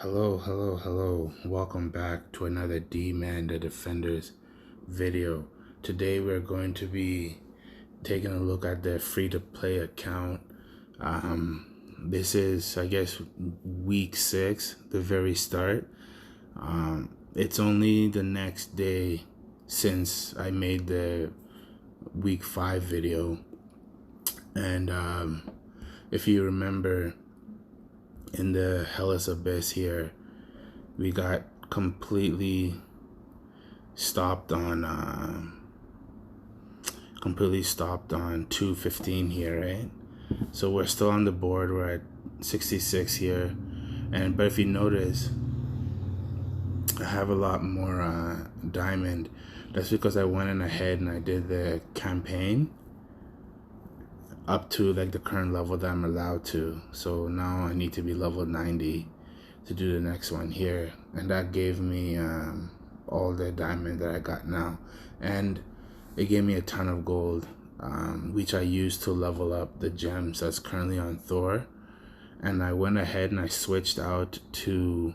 Hello. Welcome back to another D-Man the Defenders video. Today we're going to be taking a look at the free-to-play account. This is, I guess, week 6, the very start. It's only the next day since I made the week 5 video. And if you remember, in the Hela's Abyss here, we got completely stopped on 215 here, right? So we're still on the board. We're at 66 here, but if you notice, I have a lot more diamond. That's because I went in ahead and I did the campaign up to like the current level that I'm allowed to. So now I need to be level 90 to do the next one here, and that gave me all the diamond that I got now, and it gave me a ton of gold, which I used to level up the gems that's currently on Thor. And I went ahead and I switched out to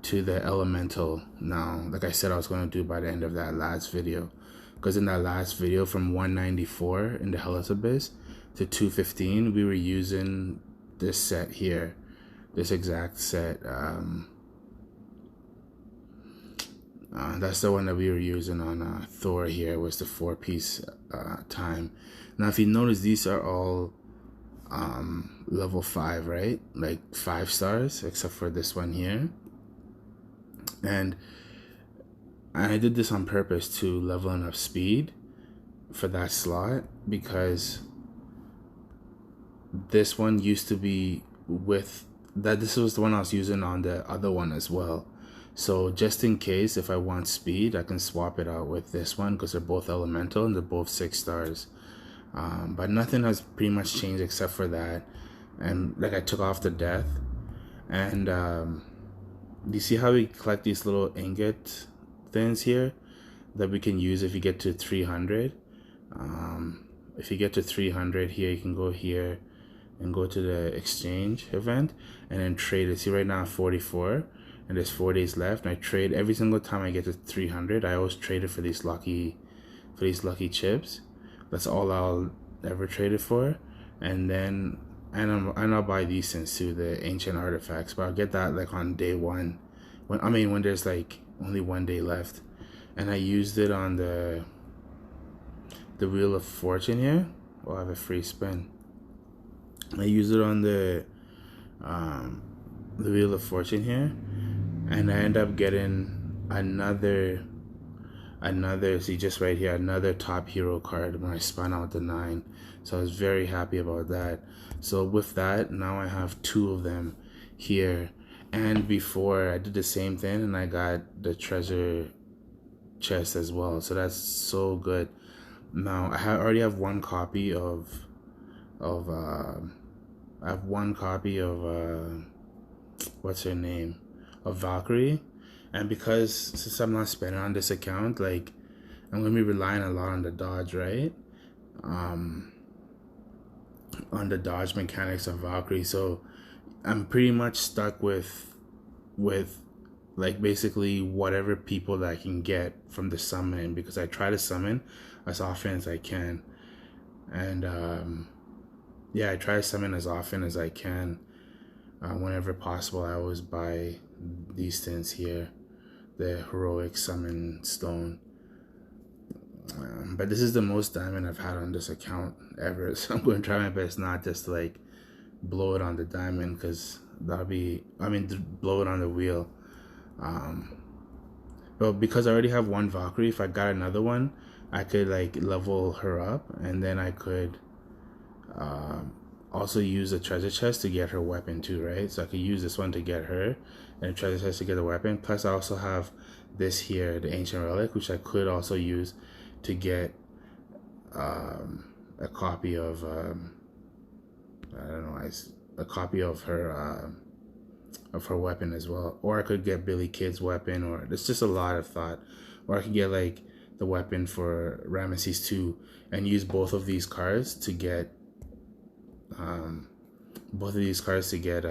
the elemental now, like I said I was going to do by the end of that last video. Because in that last video, from 194 in the Hela's Abyss to 215, we were using this set here, this exact set. That's the one that we were using on Thor here, was the 4-piece time. Now, if you notice, these are all level 5, right? Like 5 stars, except for this one here. And I did this on purpose to level enough speed for that slot, because this one used to be with that. This was the one I was using on the other one as well. So just in case, if I want speed, I can swap it out with this one, because they're both elemental and they're both 6 stars. But nothing has pretty much changed except for that. And like, I took off the death. And you see how we collect these little ingot things here that we can use if you get to 300. If you get to 300 here, you can go here and go to the exchange event and then trade it. See, right now 44 and there's 4 days left, and I trade every single time I get to 300. I always trade it for these lucky chips. That's all I'll ever trade it for. And then I'll buy these things too, the ancient artifacts, but I'll get that like on day 1, when there's like only 1 day left. And I used it on the Wheel of Fortune here. I have a free spin. I used it on the Wheel of Fortune here, and I end up getting another see, just right here, another top hero card when I spun out the 9. So I was very happy about that. So with that, now I have 2 of them here. And before, I did the same thing and I got the treasure chest as well. So that's so good. Now I already have 1 copy of what's her name, of Valkyrie. And because since I'm not spending on this account, like, I'm gonna be relying a lot on the dodge, right? On the dodge mechanics of Valkyrie. So I'm pretty much stuck with like basically whatever people that I can get from the summoning, because I try to summon as often as I can. And yeah, I try to summon as often as I can. Whenever possible, I always buy these things here, the heroic summon stone. But this is the most diamond I've had on this account ever, so I'm going to try my best not just to like blow it on the diamond, because that'll be, blow it on the wheel. But because I already have 1 Valkyrie, if I got another one, I could like level her up, and then I could also use a treasure chest to get her weapon too, right? So I could use this one to get her, and a treasure chest to get the weapon. Plus I also have this here, the ancient relic, which I could also use to get a copy of a copy of her weapon as well. Or I could get Billy Kid's weapon, or there's just a lot of thought. Or I could get like the weapon for Ramesses II and use both of these cards to get both of these cards to get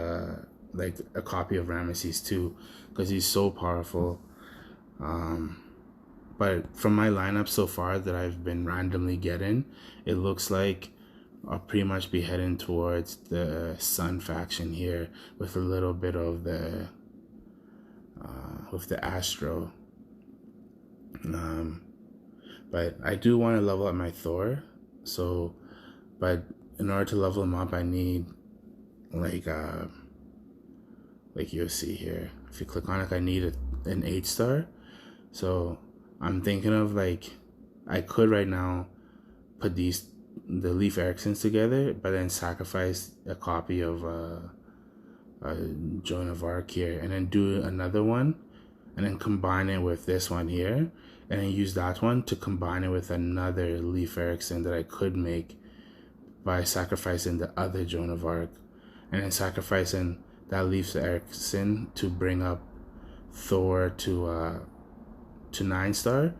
like a copy of Ramesses too, because he's so powerful. But from my lineup so far that I've been randomly getting, it looks like I'll pretty much be heading towards the Sun faction here with a little bit of the with the Astro. But I do want to level up my Thor, so but in order to level him up, I need like you'll see here. If you click on it, I need an 8-star. So I'm thinking of like I could right now put the Leif Eriksons together, but then sacrifice a copy of Joan of Arc here, and then do another one, and then combine it with this one here, and then use that one to combine it with another Leif Erikson that I could make by sacrificing the other Joan of Arc, and then sacrificing that Leif Erikson to bring up Thor to 9-star,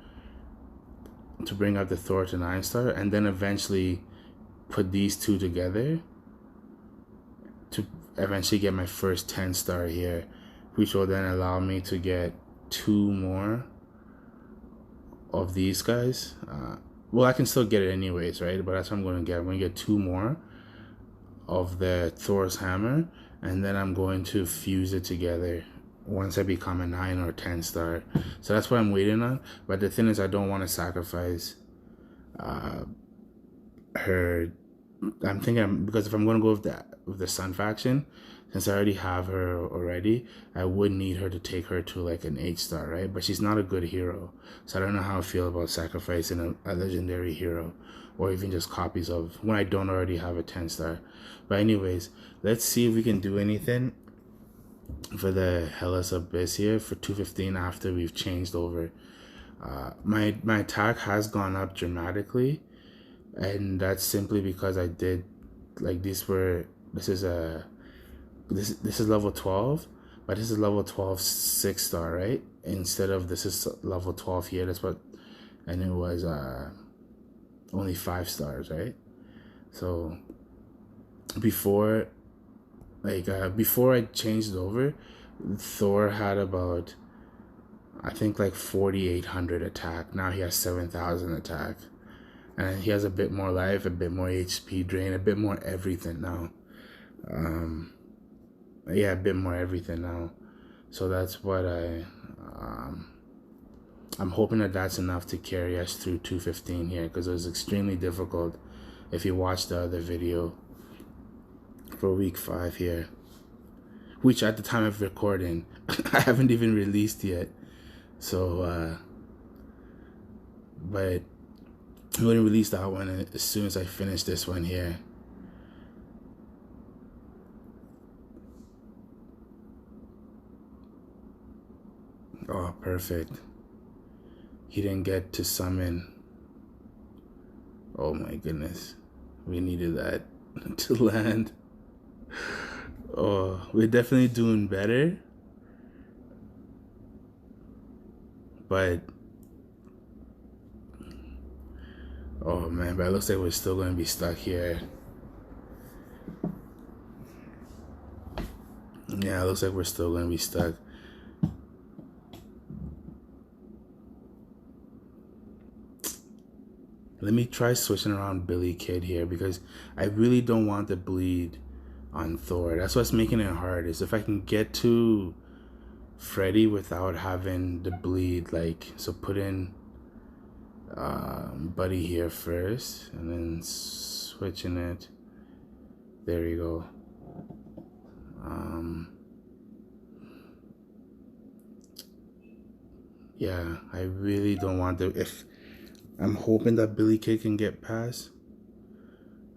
to bring up the Thor to 9-star, and then eventually put these two together to eventually get my first 10-star here, which will then allow me to get 2 more of these guys. Well, I can still get it anyways, right? But that's what I'm going to get. I'm going to get 2 more of the Thor's hammer, and then I'm going to fuse it together once I become a 9 or 10-star. So that's what I'm waiting on. But the thing is, I don't want to sacrifice her. I'm thinking, because if I'm going to go with the Sun faction, since I already have her already, I would need her to take her to like an 8-star, right? But she's not a good hero, so I don't know how I feel about sacrificing a legendary hero, or even just copies of when I don't already have a 10-star. But anyways, let's see if we can do anything for the Hela's Abyss here for 215 after we've changed over. My attack has gone up dramatically, and that's simply because I did like this is level 12, but this is level 12 6-star, right? Instead of this is level 12 here. That's what, and it was only 5 stars, right? So before I changed over, Thor had about, I think, like 4,800 attack. Now he has 7,000 attack, and he has a bit more life, a bit more HP drain, a bit more everything now. Yeah, a bit more everything now. So that's what I'm hoping that's enough to carry us through 215 here, because it was extremely difficult if you watch the other video for week 5 here, which at the time of recording I haven't even released yet. So but I'm going to release that one as soon as I finish this one here. Oh, perfect. He didn't get to summon. Oh my goodness. We needed that to land. Oh, we're definitely doing better. But oh man, but it looks like we're still going to be stuck here. Yeah, it looks like we're still going to be stuck. Let me try switching around Billy Kid here, because I really don't want the bleed on Thor. That's what's making it hard, is if I can get to Freddy without having the bleed, like, so put in Buddy here first, and then switching it. There we go. Yeah, I really don't want to. If I'm hoping that Billy Kid can get past,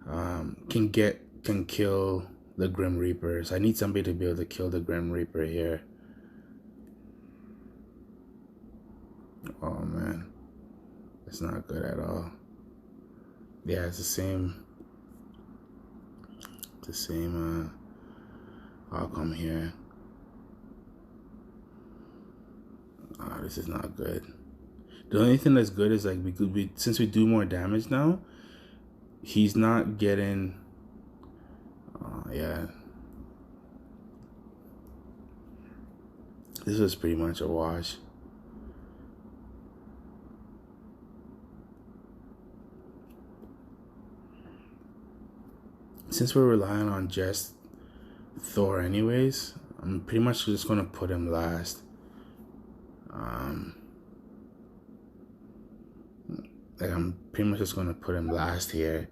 can kill the Grim Reapers. I need somebody to be able to kill the Grim Reaper here. Oh man, it's not good at all. Yeah, it's the same outcome here. This is not good. The only thing that's good is, like, since we do more damage now, he's not getting Yeah. This was pretty much a wash. Since we're relying on just Thor anyways, I'm pretty much just going to put him last. Like I'm pretty much just going to put him last here.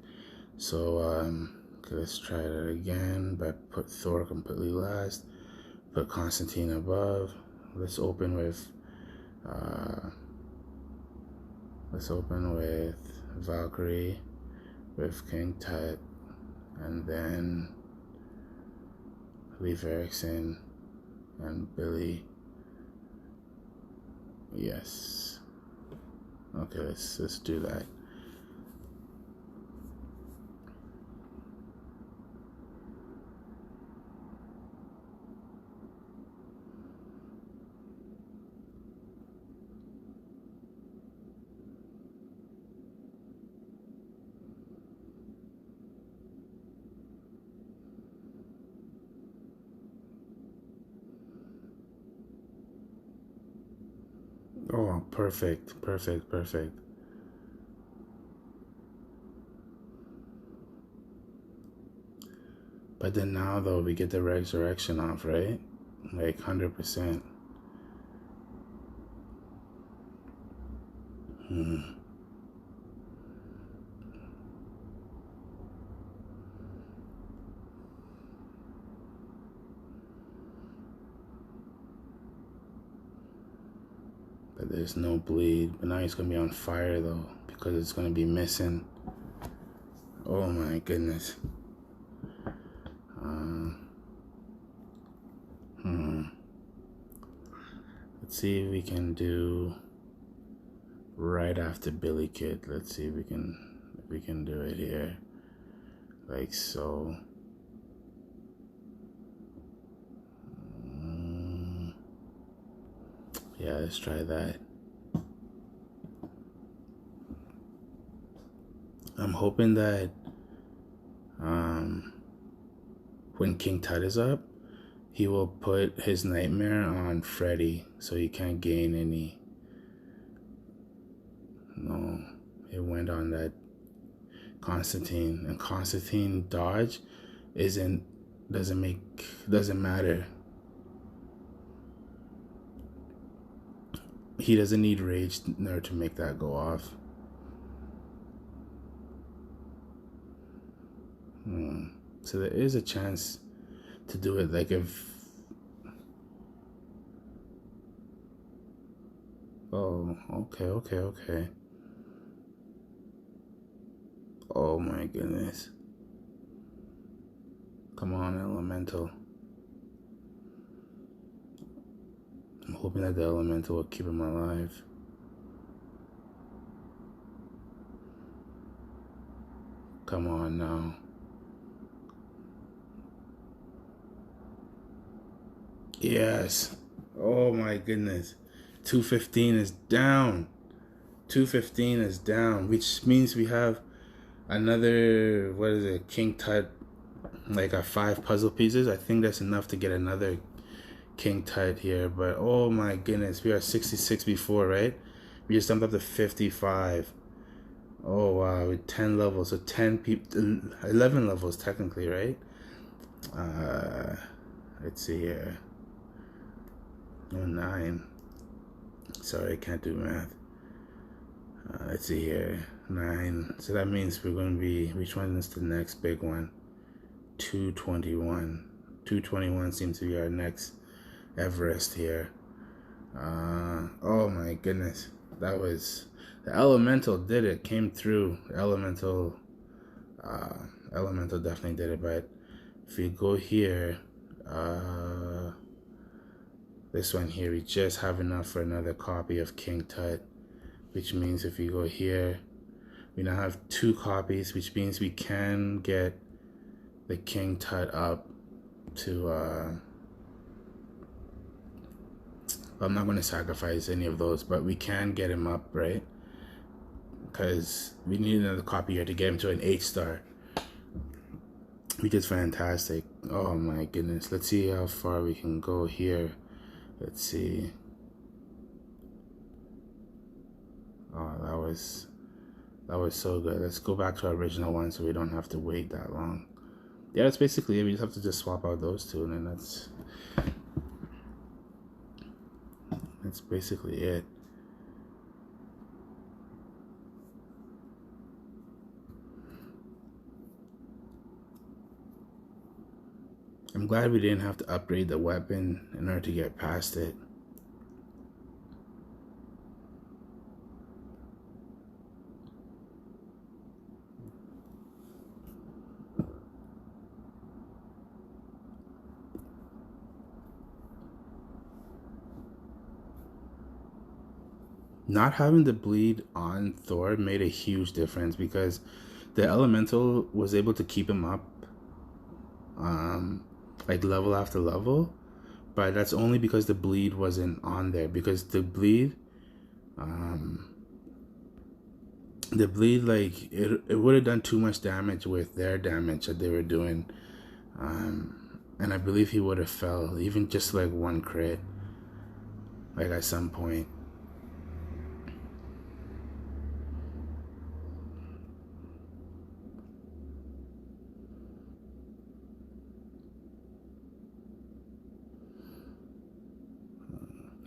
So okay, let's try that again, but put Thor completely last. Put Constantine above. Let's open with Valkyrie, with King Tut, and then Leif Erikson and Billy. Yes. Okay, let's do that. Oh, perfect. But then now, though, we get the resurrection off, right? Like 100%. But there's no bleed. But now he's going to be on fire, though, because it's going to be missing. Oh, my goodness. Let's see if we can do right after Billy Kid. Let's see if we can do it here, like so. Yeah, let's try that. I'm hoping that when King Tut is up, he will put his nightmare on Freddy, so he can't gain any. No, it went on that Constantine, and Constantine dodge doesn't matter. He doesn't need rage in order to make that go off. So there is a chance to do it, like if... Oh, okay. Oh my goodness. Come on, Elemental. I'm hoping that the Elemental will keep him alive. Come on now. Yes. Oh my goodness. 215 is down. 215 is down, which means we have another, what is it, King Tut, like 5 puzzle pieces. I think that's enough to get another King Tut here. But oh my goodness, we are 66 before, right? We just jumped up to 55. Oh wow, with 10 levels. So 11 levels technically, right? Let's see here. Oh, 9. Sorry, I can't do math. Let's see here. 9. So that means we're going to be... Which one is the next big one? 221. 221 seems to be our next Everest here. Oh my goodness. That was... The Elemental did it. Came through. Elemental definitely did it. But if we go here... this one here, we just have enough for another copy of King Tut, which means if we go here, we now have 2 copies, which means we can get the King Tut up to I'm not going to sacrifice any of those, but we can get him up, right? Because we need another copy here to get him to an 8 star. which is fantastic. Oh my goodness. Let's see how far we can go here. Let's see. Oh, that was so good. Let's go back to our original one so we don't have to wait that long. Yeah, that's basically it. We just have to just swap out those two, and then that's basically it. I'm glad we didn't have to upgrade the weapon in order to get past it. Not having the bleed on Thor made a huge difference because the elemental was able to keep him up, like level after level, but that's only because the bleed wasn't on there. Because the bleed, like it would have done too much damage with their damage that they were doing, and I believe he would have fell even just like one crit, like at some point.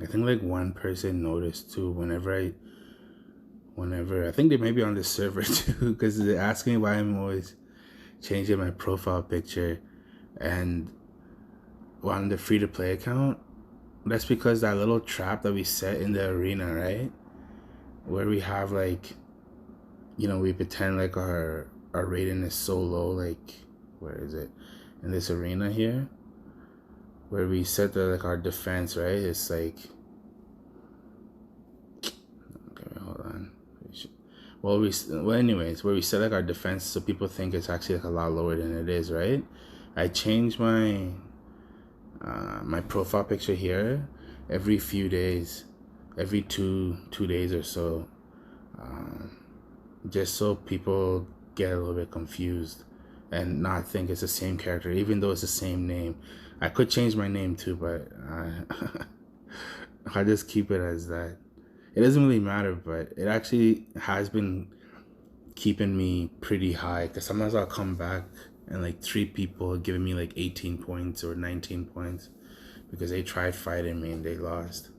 I think like one person noticed too whenever I think they may be on the server too, because they're asking why I'm always changing my profile picture, and on the free to play account, that's because that little trap that we set in the arena, right, where we have like, we pretend like our rating is so low, like where is it, in this arena here, where we set the like our defense, right? It's like, okay, hold on. Well, anyways, where we set like our defense so people think it's actually like a lot lower than it is, right? I changed my my profile picture here every few days, every two days or so, just so people get a little bit confused and not think it's the same character, even though it's the same name. I could change my name too, but I just keep it as that. It doesn't really matter, but it actually has been keeping me pretty high, because sometimes I'll come back and like 3 people are giving me like 18 points or 19 points because they tried fighting me and they lost,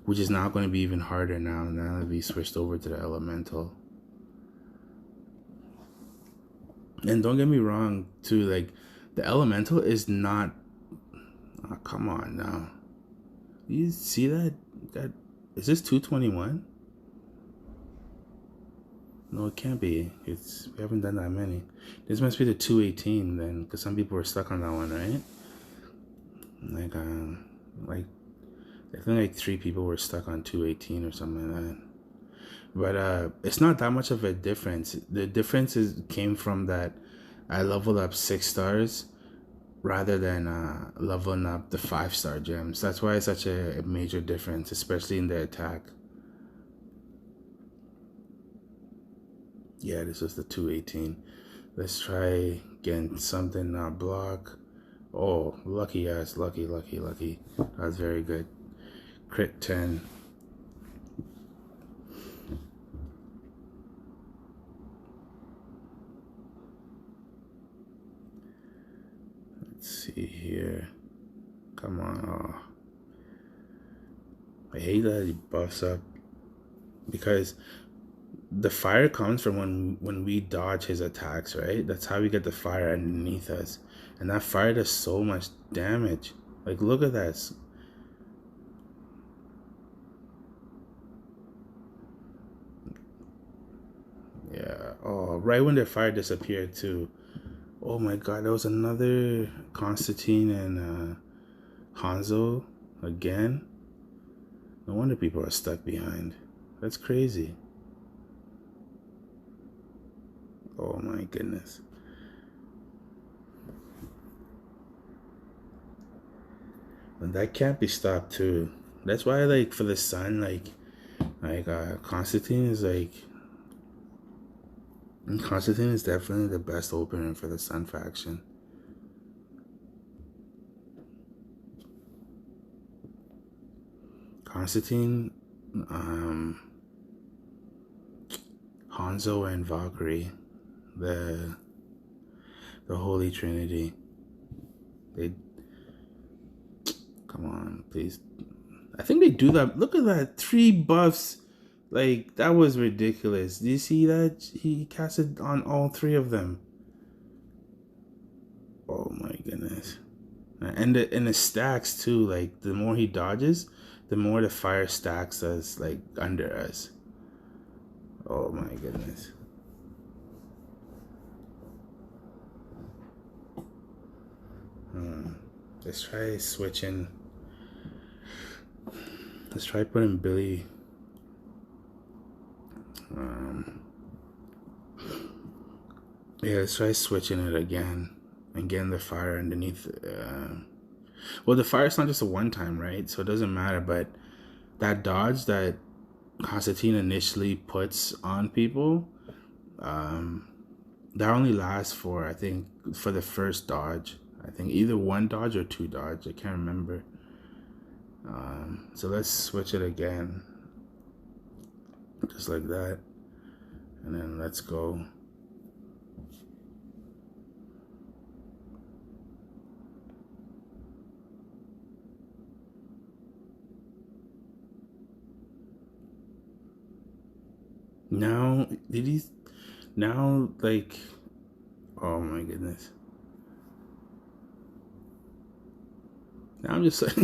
which is now going to be even harder now that we switched over to the elemental. And don't get me wrong too, like the elemental is not, oh, come on now, you see that is this 221? No, it can't be. We haven't done that many. This must be the 218 then, because some people were stuck on that one, right? Like I think like 3 people were stuck on 218 or something like that. But it's not that much of a difference. The difference came from that I leveled up 6 stars rather than leveling up the 5-star gems. That's why it's such a major difference, especially in the attack. Yeah, this was the 218. Let's try getting something block. Oh, lucky ass, lucky. That's very good. Crit 10. Let's see here. Come on. Oh. I hate that he buffs up, because the fire comes from when we dodge his attacks, right? That's how we get the fire underneath us. And that fire does so much damage. Like, look at that. Yeah. Oh, right when the fire disappeared too. Oh my god, there was another Constantine and Hanzo again. No wonder people are stuck behind. That's crazy. Oh my goodness. And that can't be stopped too. That's why, like, for the sun, like Constantine is like And Constantine is definitely the best opener for the Sun faction. Constantine, Hanzo, and Valkyrie, the Holy Trinity. They come on, please. I think they do that. Look at that, 3 buffs. Like, that was ridiculous. Do you see that? He casted on all 3 of them. Oh my goodness. And the stacks too. Like, the more he dodges, the more the fire stacks us, like, under us. Oh my goodness. Let's try switching. Let's try putting Billy. Yeah, let's try switching it again and getting the fire underneath. Well, the fire's not just a one time, right? So it doesn't matter. But that dodge that Constantine initially puts on people, that only lasts for, I think, for the first dodge. I think either 1 dodge or 2 dodge. I can't remember. So let's switch it again. Just like that. And then let's go. Now, like, oh my goodness. Now I'm just like,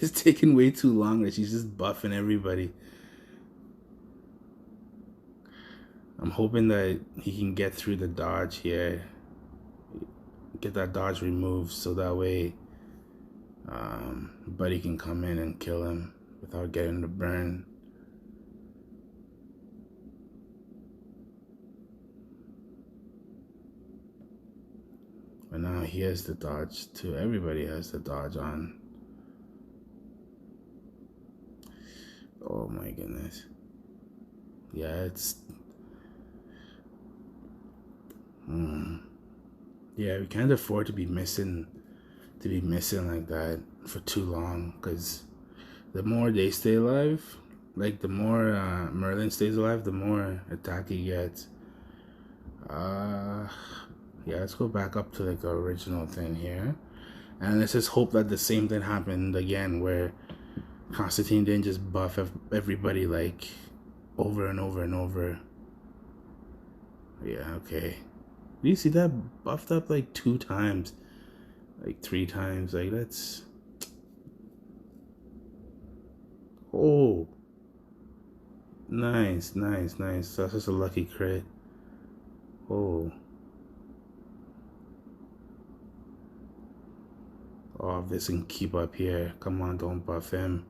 it's taking way too long that she's just buffing everybody. I'm hoping that he can get through the dodge here. Get that dodge removed so that way Buddy can come in and kill him without getting the burn. But now he has the dodge too. Everybody has the dodge on. Oh my goodness. Yeah, it's... Yeah, we can't afford to be missing like that for too long, because the more they stay alive, like the more Merlin stays alive, the more attack he gets. Yeah, let's go back up to like the original thing here, and let's just hope that the same thing happened again, where Constantine didn't just buff everybody like over and over and over. Yeah, okay. Do you see that buffed up like 2 times, like 3 times? Like, that's... Oh, nice. That's just a lucky crit. Oh, if this can keep up here. Come on, don't buff him.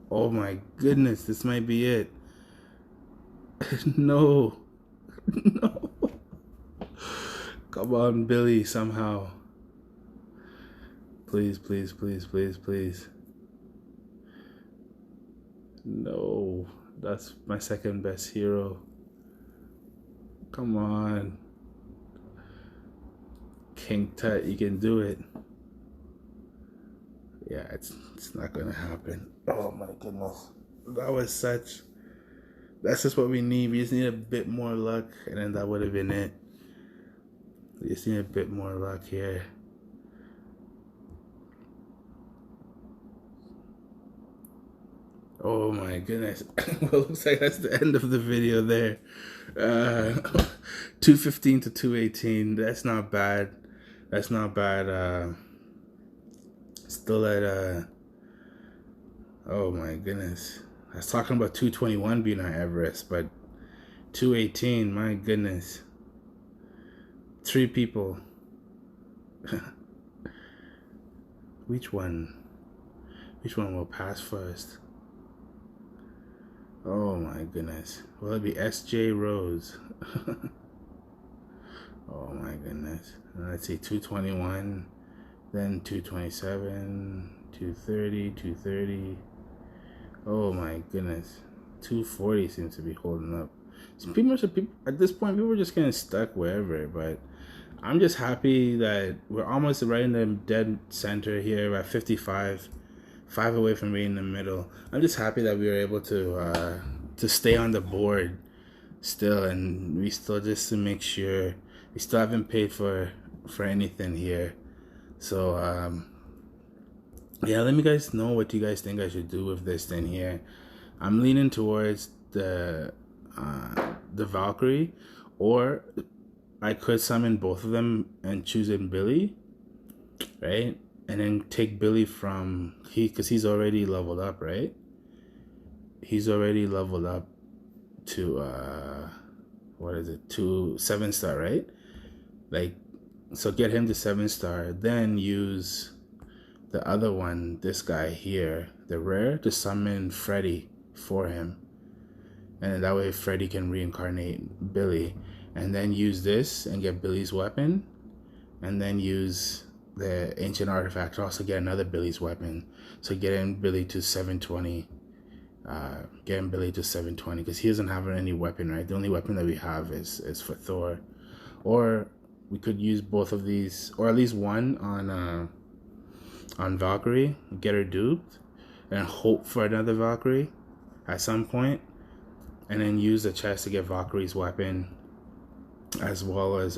Oh my goodness, this might be it. No. No. Come on, Billy, somehow. Please. No. That's my second best hero. Come on. King Tut, you can do it. Yeah, it's not gonna happen. Oh my goodness. That's just what we need. We just need a bit more luck, and then that would have been it. We just need a bit more luck here. Oh my goodness. Well, looks like that's the end of the video there. 215 to 218. That's not bad. Still at oh my goodness. I was talking about 221 being our Everest, but 218, my goodness. 3 people. Which one will pass first? Oh my goodness. Will it be SJ Rose? Oh my goodness. Let's see, 221, then 227, 230, 230. Oh my goodness. 240 seems to be holding up. So pretty much people, at this point, people are just getting stuck wherever. But I'm just happy that we're almost right in the dead center here. We're at 55, 5 away from being in the middle. I'm just happy that we were able to stay on the board still, and we still, just to make sure, we still haven't paid for anything here. So yeah, let me guys know what you guys think I should do with this thing here. I'm leaning towards the Valkyrie, or I could summon both of them and choose in Billy, right? And then take Billy from because he's already leveled up, right? He's already leveled up to what is it, to 7-star, right? Like, so get him to 7-star, then use the other one, this guy here, the rare, to summon Freddy for him, and that way Freddy can reincarnate Billy, and then use this and get Billy's weapon, and then use the ancient artifact to also get another Billy's weapon. So getting Billy to 720, getting Billy to 720, because he doesn't have any weapon, right? The only weapon that we have is for Thor. Or we could use both of these, or at least one on Valkyrie, get her duped, and hope for another Valkyrie at some point, and then use the chest to get Valkyrie's weapon, as well as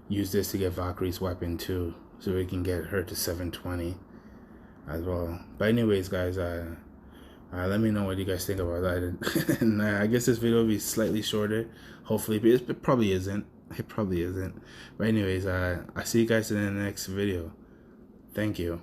use this to get Valkyrie's weapon too, so we can get her to 720 as well. But anyways, guys, let me know what you guys think about that. And I guess this video will be slightly shorter, hopefully, but it probably isn't. It probably isn't. But anyways, I see you guys in the next video. Thank you.